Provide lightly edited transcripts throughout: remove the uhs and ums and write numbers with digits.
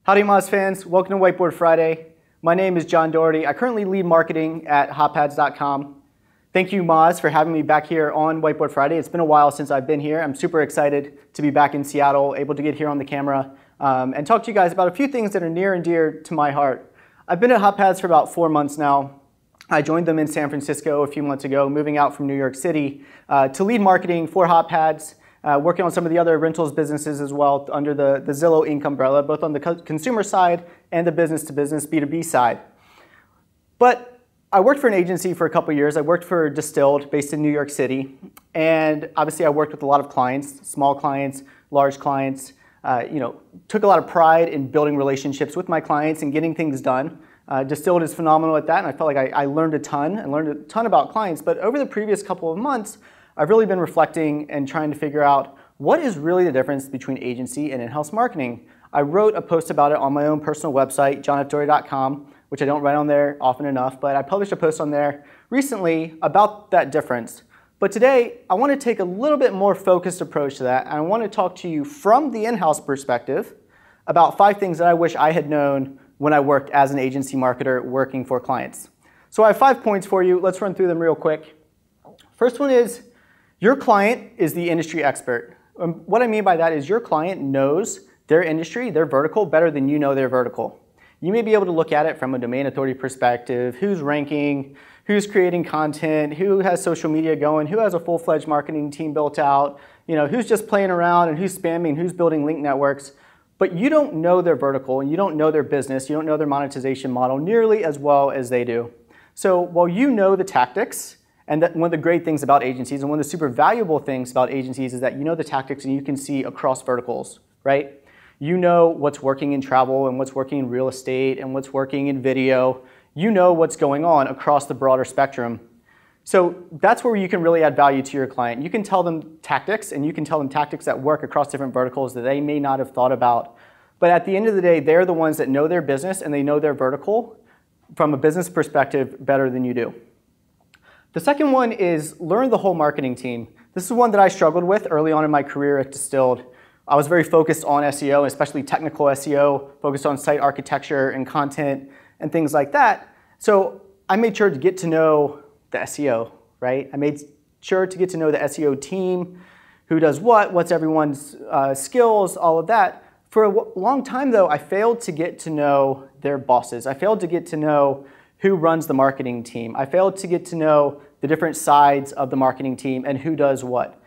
Howdy Moz fans, welcome to Whiteboard Friday. My name is John Doherty. I currently lead marketing at hotpads.com. Thank you Moz for having me back here on Whiteboard Friday. It's been a while since I've been here. I'm super excited to be back in Seattle, able to get here on the camera and talk to you guys about a few things that are near and dear to my heart. I've been at Hotpads for about 4 months now. I joined them in San Francisco a few months ago, moving out from New York City to lead marketing for Hotpads. Working on some of the other rentals businesses as well under the Zillow Inc. umbrella, both on the consumer side and the business-to-business B2B side. But I worked for an agency for a couple years. I worked for Distilled, based in New York City. And obviously I worked with a lot of clients, small clients, large clients. Took a lot of pride in building relationships with my clients and getting things done. Distilled is phenomenal at that, and I felt like I learned a ton and learned a ton about clients. But over the previous couple of months, I've really been reflecting and trying to figure out what is really the difference between agency and in-house marketing. I wrote a post about it on my own personal website, johnfdoherty.com, which I don't write on there often enough, but I published a post on there recently about that difference. But today, I want to take a little bit more focused approach to that, and I want to talk to you from the in-house perspective about 5 things that I wish I had known when I worked as an agency marketer working for clients. So I have 5 points for you. Let's run through them real quick. First one is, your client is the industry expert. What I mean by that is your client knows their industry, their vertical, better than you know their vertical. You may be able to look at it from a domain authority perspective, who's ranking, who's creating content, who has social media going, who has a full-fledged marketing team built out, who's just playing around and who's spamming, who's building link networks. But you don't know their vertical and you don't know their business, you don't know their monetization model nearly as well as they do. So while you know the tactics, and one of the great things about agencies, and one of the super valuable things about agencies is that you know the tactics and you can see across verticals, right? You know what's working in travel and what's working in real estate and what's working in video. You know what's going on across the broader spectrum. So that's where you can really add value to your client. You can tell them tactics, and you can tell them tactics that work across different verticals that they may not have thought about. But at the end of the day, they're the ones that know their business and they know their vertical from a business perspective better than you do. The second one is learn the whole marketing team. This is one that I struggled with early on in my career at Distilled. I was very focused on SEO, especially technical SEO, focused on site architecture and content and things like that. So I made sure to get to know the SEO, right? I made sure to get to know the SEO team, who does what's everyone's skills, all of that. For a long time though, I failed to get to know their bosses. I failed to get to know who runs the marketing team. I failed to get to know the different sides of the marketing team and who does what.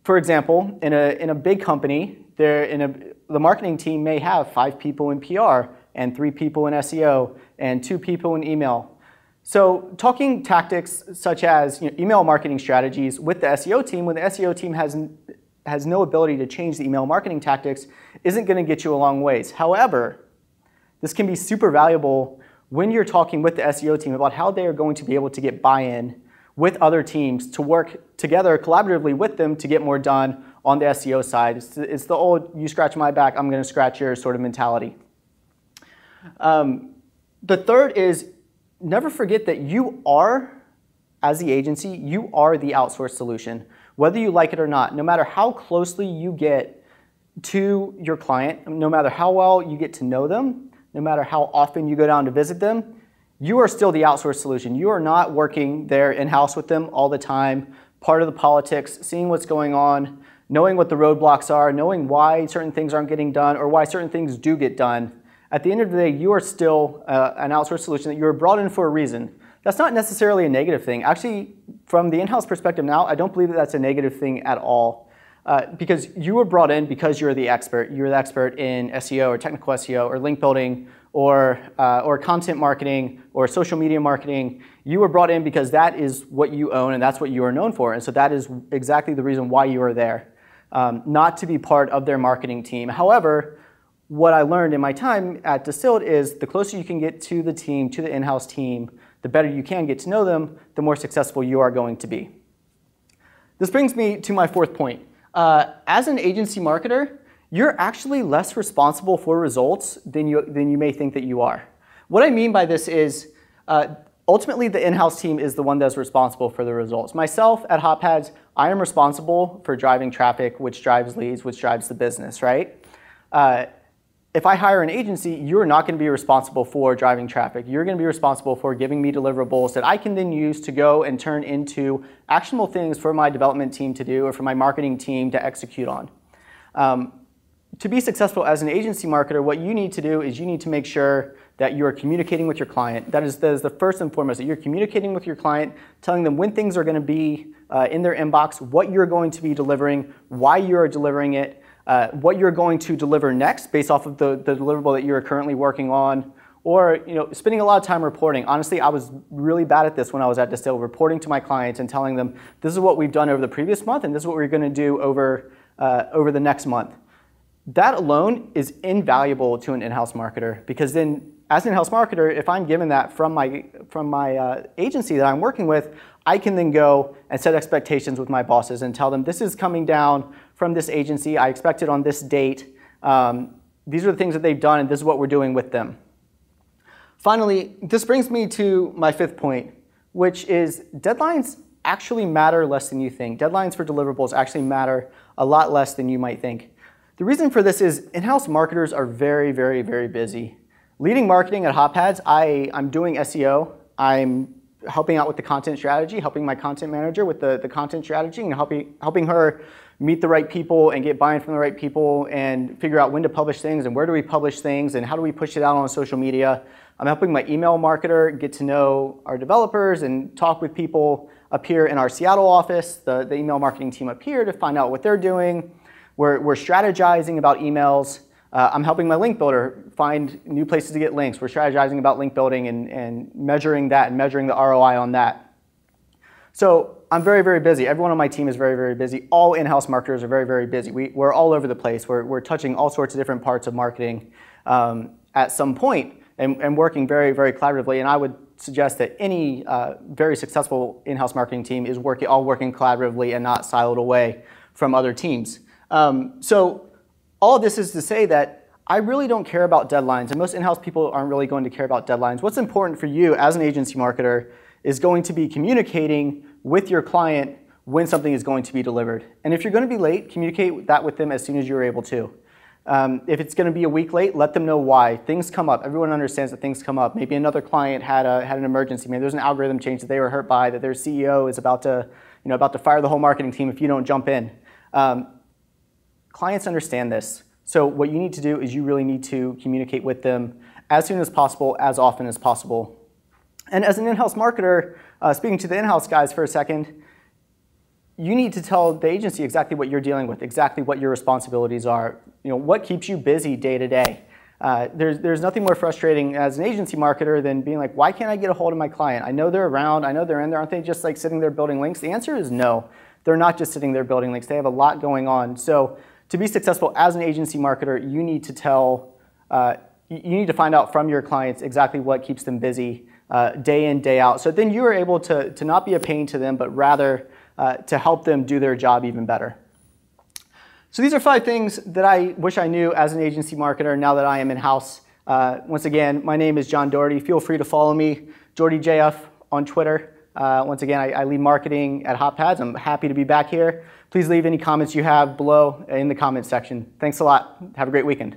For example, in a big company, the marketing team may have 5 people in PR and 3 people in SEO and 2 people in email. So talking tactics such as email marketing strategies with the SEO team, when the SEO team has no ability to change the email marketing tactics, isn't going to get you a long ways. However, this can be super valuable when you're talking with the SEO team about how they are going to be able to get buy-in with other teams to work together collaboratively with them to get more done on the SEO side. It's the old, you scratch my back, I'm going to scratch yours sort of mentality. The third is never forget that you are, as the agency, you are the outsourced solution. Whether you like it or not, no matter how closely you get to your client, no matter how well you get to know them, no matter how often you go down to visit them, you are still the outsourced solution. You are not working there in-house with them all the time, part of the politics, seeing what's going on, knowing what the roadblocks are, knowing why certain things aren't getting done or why certain things do get done. At the end of the day, you are still an outsourced solution that you were brought in for a reason. That's not necessarily a negative thing. Actually, from the in-house perspective now, I don't believe that that's a negative thing at all. Because you were brought in because you're the expert. You're the expert in SEO or technical SEO or link building or content marketing or social media marketing. You were brought in because that is what you own and that's what you are known for. And so that is exactly the reason why you are there, not to be part of their marketing team. However, what I learned in my time at Distilled is the closer you can get to the team, to the in-house team, the better you can get to know them, the more successful you are going to be. This brings me to my 4th point. As an agency marketer, you're actually less responsible for results than you may think that you are. What I mean by this is ultimately the in-house team is the one that's responsible for the results. Myself at Hotpads, I am responsible for driving traffic, which drives leads, which drives the business, right? if I hire an agency, you're not going to be responsible for driving traffic. You're going to be responsible for giving me deliverables that I can then use to go and turn into actionable things for my development team to do or for my marketing team to execute on. To be successful as an agency marketer, what you need to do is you need to make sure that you are communicating with your client. That is the first and foremost, that you're communicating with your client, telling them when things are going to be in their inbox, what you're going to be delivering, why you're delivering it, what you're going to deliver next based off of the deliverable that you're currently working on, or spending a lot of time reporting. Honestly, I was really bad at this when I was at Distill, reporting to my clients and telling them, this is what we've done over the previous month, and this is what we're going to do over the next month. That alone is invaluable to an in-house marketer, because then as an in-house marketer, if I'm given that from my agency that I'm working with, I can then go and set expectations with my bosses and tell them, this is coming down from this agency, I expect it on this date, these are the things that they've done, and this is what we're doing with them. Finally, this brings me to my fifth point, which is deadlines actually matter less than you think. Deadlines for deliverables actually matter a lot less than you might think. The reason for this is in-house marketers are very, very, very busy. Leading marketing at HotPads, I'm doing SEO. I'm helping out with the content strategy, helping my content manager with the content strategy, and helping her meet the right people and get buy-in from the right people and figure out when to publish things and where do we publish things and how do we push it out on social media. I'm helping my email marketer get to know our developers and talk with people up here in our Seattle office, the email marketing team up here, to find out what they're doing. We're strategizing about emails. I'm helping my link builder find new places to get links. We're strategizing about link building and measuring that and measuring the ROI on that. So I'm very, very busy. Everyone on my team is very, very busy. All in-house marketers are very, very busy. We're all over the place. We're touching all sorts of different parts of marketing at some point and working very, very collaboratively. And I would suggest that any very successful in-house marketing team is all working collaboratively and not siloed away from other teams. So all of this is to say that I really don't care about deadlines, and most in-house people aren't really going to care about deadlines. What's important for you as an agency marketer is going to be communicating with your client when something is going to be delivered. And if you're going to be late, communicate that with them as soon as you're able to. If it's going to be a week late, let them know why. Things come up. Everyone understands that things come up. Maybe another client had an emergency. Maybe there's an algorithm change that they were hurt by, that their CEO is about to fire the whole marketing team if you don't jump in. Clients understand this. So what you need to do is you really need to communicate with them as soon as possible, as often as possible. And as an in-house marketer, speaking to the in-house guys for a second, you need to tell the agency exactly what you're dealing with, exactly what your responsibilities are, what keeps you busy day to day. There's nothing more frustrating as an agency marketer than being like, why can't I get a hold of my client? I know they're around, I know they're in there, aren't they just like sitting there building links? The answer is no. They're not just sitting there building links. They have a lot going on. So to be successful as an agency marketer, you need to find out from your clients exactly what keeps them busy day in, day out. So then you are able to not be a pain to them, but rather to help them do their job even better. So these are 5 things that I wish I knew as an agency marketer now that I am in-house. Once again, my name is John Doherty. Feel free to follow me, JodyJF on Twitter. Once again, I lead marketing at HotPads. I'm happy to be back here. Please leave any comments you have below in the comments section. Thanks a lot. Have a great weekend.